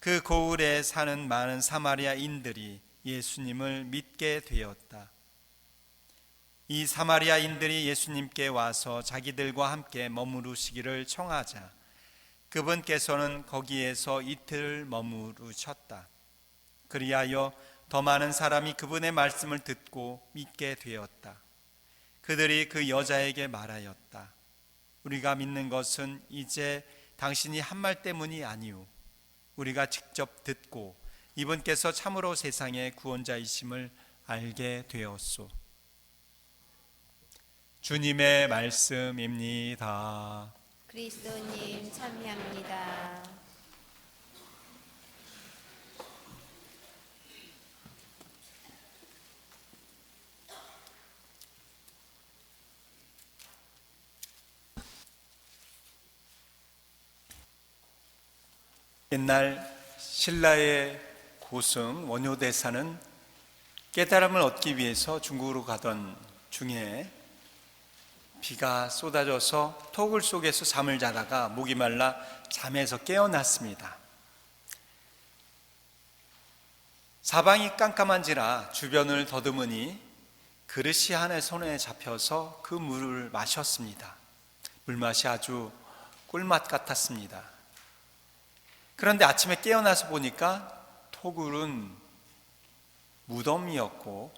그 고을에 사는 많은 사마리아인들이 예수님을 믿게 되었다. 이 사마리아인들이 예수님께 와서 자기들과 함께 머무르시기를 청하자 그분께서는 거기에서 이틀 머무르셨다. 그리하여 더 많은 사람이 그분의 말씀을 듣고 믿게 되었다. 그들이 그 여자에게 말하였다. 우리가 믿는 것은 이제 당신이 한 말 때문이 아니오. 우리가 직접 듣고 이분께서 참으로 세상의 구원자이심을 알게 되었소. 주님의 말씀입니다. 그리스도님 참여합니다. 옛날 신라의 고승 원효대사는 깨달음을 얻기 위해서 중국으로 가던 중에 비가 쏟아져서 토굴 속에서 잠을 자다가 목이 말라 잠에서 깨어났습니다. 사방이 깜깜한지라 주변을 더듬으니 그릇이 하나의 손에 잡혀서 그 물을 마셨습니다. 물맛이 아주 꿀맛 같았습니다. 그런데 아침에 깨어나서 보니까 토굴은 무덤이었고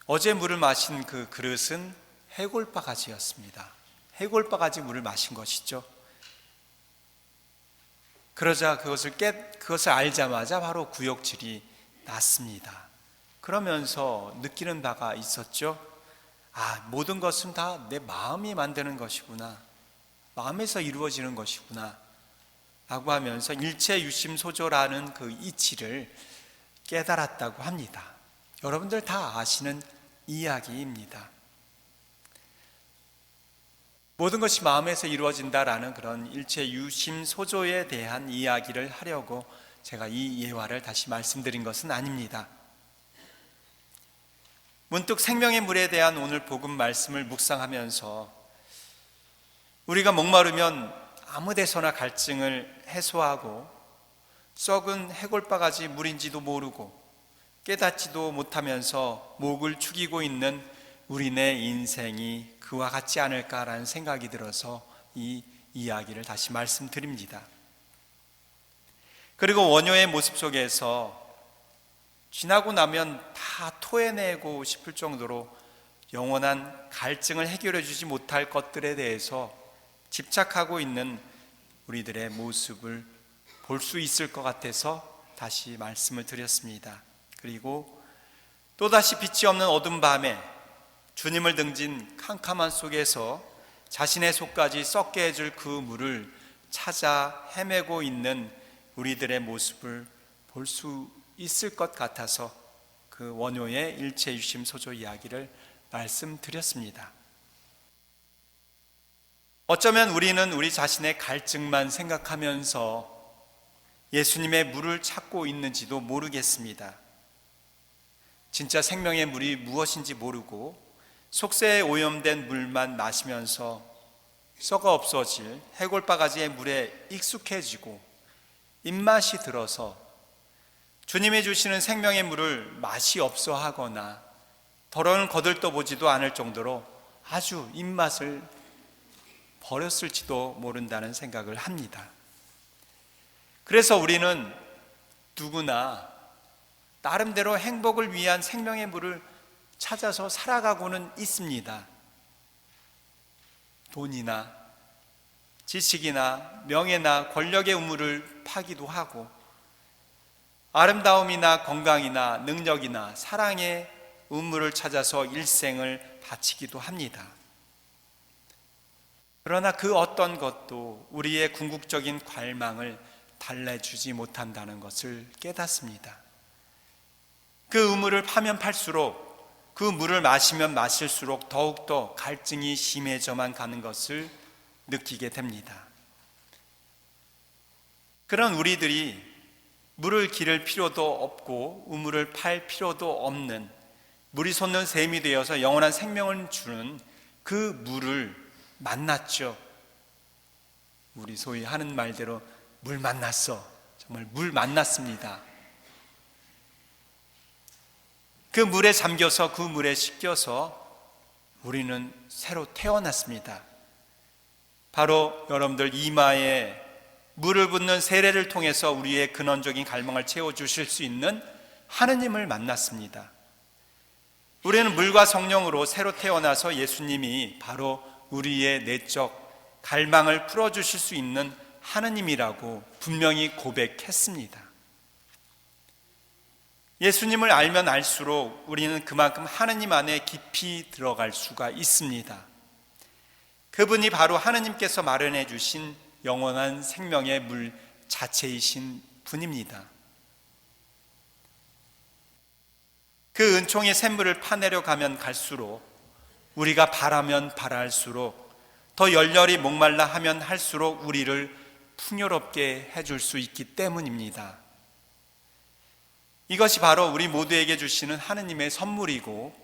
어제 물을 마신 그 그릇은 해골바가지였습니다. 해골바가지 물을 마신 것이죠. 그러자 그것을 알자마자 바로 구역질이 났습니다. 그러면서 느끼는 바가 있었죠. 모든 것은 다 내 마음이 만드는 것이구나. 마음에서 이루어지는 것이구나. 라고 하면서 일체유심소조라는 그 이치를 깨달았다고 합니다. 여러분들 다 아시는 이야기입니다. 모든 것이 마음에서 이루어진다라는 그런 일체유심소조에 대한 이야기를 하려고 제가 이 예화를 다시 말씀드린 것은 아닙니다. 문득 생명의 물에 대한 오늘 복음 말씀을 묵상하면서 우리가 목마르면 아무 데서나 갈증을 해소하고 썩은 해골바가지 물인지도 모르고 깨닫지도 못하면서 목을 축이고 있는 우리네 인생이 그와 같지 않을까라는 생각이 들어서 이 이야기를 다시 말씀드립니다. 그리고 원효의 모습 속에서 지나고 나면 다 토해내고 싶을 정도로 영원한 갈증을 해결해 주지 못할 것들에 대해서 집착하고 있는 우리들의 모습을 볼 수 있을 것 같아서 다시 말씀을 드렸습니다. 그리고 또다시 빛이 없는 어두운 밤에 주님을 등진 캄캄한 속에서 자신의 속까지 썩게 해줄 그 물을 찾아 헤매고 있는 우리들의 모습을 볼 수 있을 것 같아서 그 원효의 일체유심소조 이야기를 말씀드렸습니다. 어쩌면 우리는 우리 자신의 갈증만 생각하면서 예수님의 물을 찾고 있는지도 모르겠습니다. 진짜 생명의 물이 무엇인지 모르고 속세에 오염된 물만 마시면서 썩어 없어질 해골바가지의 물에 익숙해지고 입맛이 들어서 주님이 주시는 생명의 물을 맛이 없어 하거나 더러운 거들떠 보지도 않을 정도로 아주 입맛을 버렸을지도 모른다는 생각을 합니다. 그래서 우리는 누구나 나름대로 행복을 위한 생명의 물을 찾아서 살아가고는 있습니다. 돈이나 지식이나 명예나 권력의 우물을 파기도 하고 아름다움이나 건강이나 능력이나 사랑의 우물을 찾아서 일생을 바치기도 합니다. 그러나 그 어떤 것도 우리의 궁극적인 갈망을 달래주지 못한다는 것을 깨닫습니다. 그 우물을 파면 팔수록 그 물을 마시면 마실수록 더욱더 갈증이 심해져만 가는 것을 느끼게 됩니다. 그런 우리들이 물을 기를 필요도 없고 우물을 팔 필요도 없는 물이 솟는 샘이 되어서 영원한 생명을 주는 그 물을 만났죠. 우리 소위 하는 말대로 물 만났어. 정말 물 만났습니다. 그 물에 잠겨서 그 물에 씻겨서 우리는 새로 태어났습니다. 바로 여러분들 이마에 물을 붓는 세례를 통해서 우리의 근원적인 갈망을 채워주실 수 있는 하느님을 만났습니다. 우리는 물과 성령으로 새로 태어나서 예수님이 바로 우리의 내적 갈망을 풀어주실 수 있는 하느님이라고 분명히 고백했습니다. 예수님을 알면 알수록 우리는 그만큼 하느님 안에 깊이 들어갈 수가 있습니다. 그분이 바로 하느님께서 마련해 주신 영원한 생명의 물 자체이신 분입니다. 그 은총의 샘물을 파내려 가면 갈수록, 우리가 바라면 바랄수록, 더 열렬히 목말라 하면 할수록 우리를 풍요롭게 해줄 수 있기 때문입니다. 이것이 바로 우리 모두에게 주시는 하느님의 선물이고,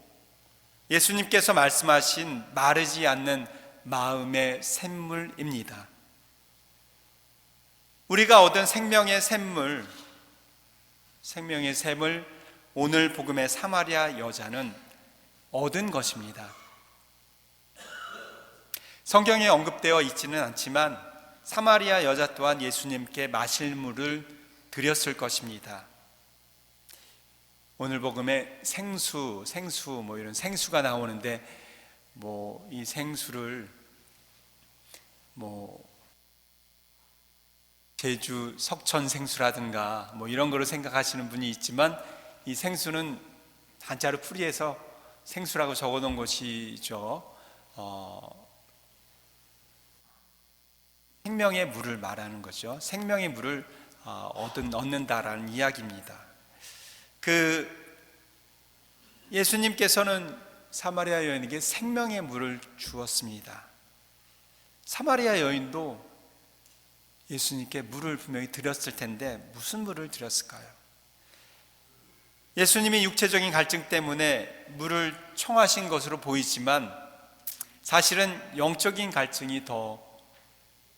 예수님께서 말씀하신 마르지 않는 마음의 샘물입니다. 우리가 얻은 생명의 샘물, 오늘 복음의 사마리아 여자는 얻은 것입니다. 성경에 언급되어 있지는 않지만 사마리아 여자 또한 예수님께 마실 물을 드렸을 것입니다. 오늘 복음에 생수 이런 생수가 나오는데 이 생수를 제주 석천 생수라든가 이런 거로 생각하시는 분이 있지만, 이 생수는 한자로 풀이해서 생수라고 적어 놓은 것이죠. 생명의 물을 말하는 거죠. 생명의 물을 얻는다라는 이야기입니다. 예수님께서는 사마리아 여인에게 생명의 물을 주었습니다. 사마리아 여인도 예수님께 물을 분명히 드렸을 텐데 무슨 물을 드렸을까요? 예수님이 육체적인 갈증 때문에 물을 청하신 것으로 보이지만 사실은 영적인 갈증이 더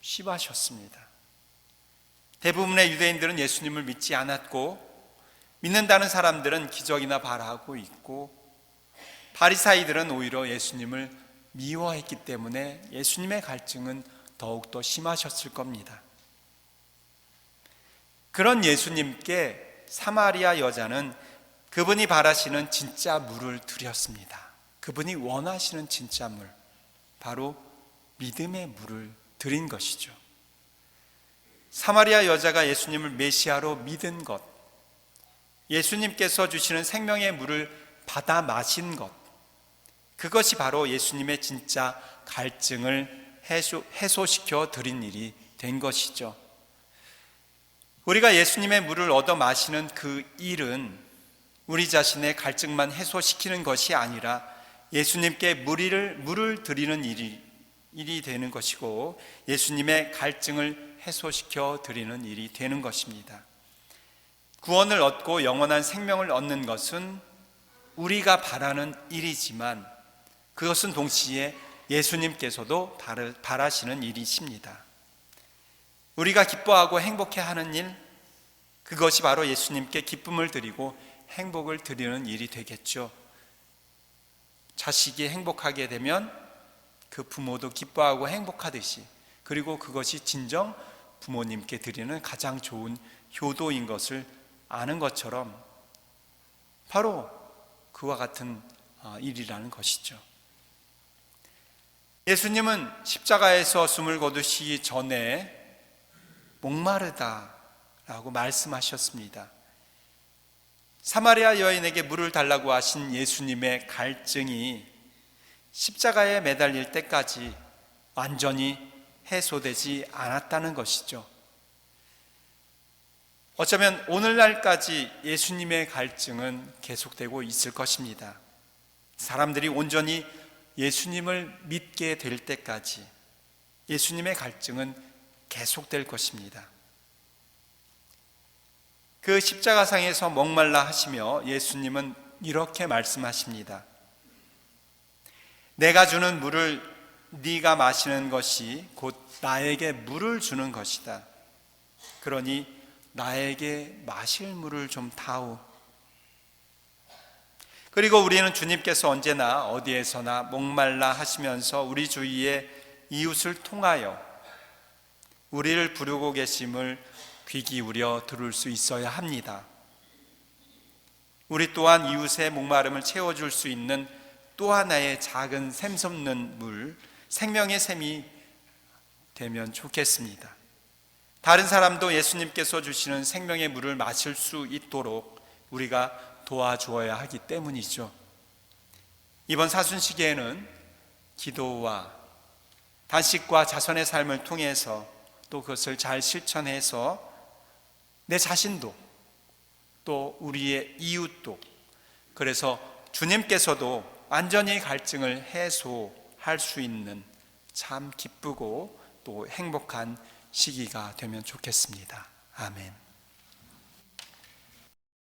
심하셨습니다. 대부분의 유대인들은 예수님을 믿지 않았고, 믿는다는 사람들은 기적이나 바라고 있고, 바리사이들은 오히려 예수님을 미워했기 때문에 예수님의 갈증은 더욱더 심하셨을 겁니다. 그런 예수님께 사마리아 여자는 그분이 바라시는 진짜 물을 드렸습니다. 그분이 원하시는 진짜 물, 바로 믿음의 물을 드린 것이죠. 사마리아 여자가 예수님을 메시아로 믿은 것, 예수님께서 주시는 생명의 물을 받아 마신 것, 그것이 바로 예수님의 진짜 갈증을 해소시켜 드린 일이 된 것이죠. 우리가 예수님의 물을 얻어 마시는 그 일은 우리 자신의 갈증만 해소시키는 것이 아니라 예수님께 물을 드리는 일이 되는 것이고, 예수님의 갈증을 해소시켜 드리는 일이 되는 것입니다. 구원을 얻고 영원한 생명을 얻는 것은 우리가 바라는 일이지만 그것은 동시에 예수님께서도 바라시는 일이십니다. 우리가 기뻐하고 행복해하는 일, 그것이 바로 예수님께 기쁨을 드리고 행복을 드리는 일이 되겠죠. 자식이 행복하게 되면 그 부모도 기뻐하고 행복하듯이, 그리고 그것이 진정 부모님께 드리는 가장 좋은 효도인 것을 아는 것처럼 바로 그와 같은 일이라는 것이죠. 예수님은 십자가에서 숨을 거두시기 전에 목마르다라고 말씀하셨습니다. 사마리아 여인에게 물을 달라고 하신 예수님의 갈증이 십자가에 매달릴 때까지 완전히 해소되지 않았다는 것이죠. 어쩌면 오늘날까지 예수님의 갈증은 계속되고 있을 것입니다. 사람들이 온전히 예수님을 믿게 될 때까지 예수님의 갈증은 계속될 것입니다. 그 십자가상에서 목말라 하시며 예수님은 이렇게 말씀하십니다. 내가 주는 물을 네가 마시는 것이 곧 나에게 물을 주는 것이다. 그러니 나에게 마실 물을 좀 다오. 그리고 우리는 주님께서 언제나 어디에서나 목말라 하시면서 우리 주위의 이웃을 통하여 우리를 부르고 계심을 귀 기울여 들을 수 있어야 합니다. 우리 또한 이웃의 목마름을 채워줄 수 있는 또 하나의 작은 샘솟는 물, 생명의 샘이 되면 좋겠습니다. 다른 사람도 예수님께서 주시는 생명의 물을 마실 수 있도록 우리가 도와주어야 하기 때문이죠. 이번 사순시기에는 기도와 단식과 자선의 삶을 통해서 또 그것을 잘 실천해서 내 자신도 또 우리의 이웃도, 그래서 주님께서도 완전히 갈증을 해소할 수 있는 참 기쁘고 또 행복한 시기가 되면 좋겠습니다. 아멘.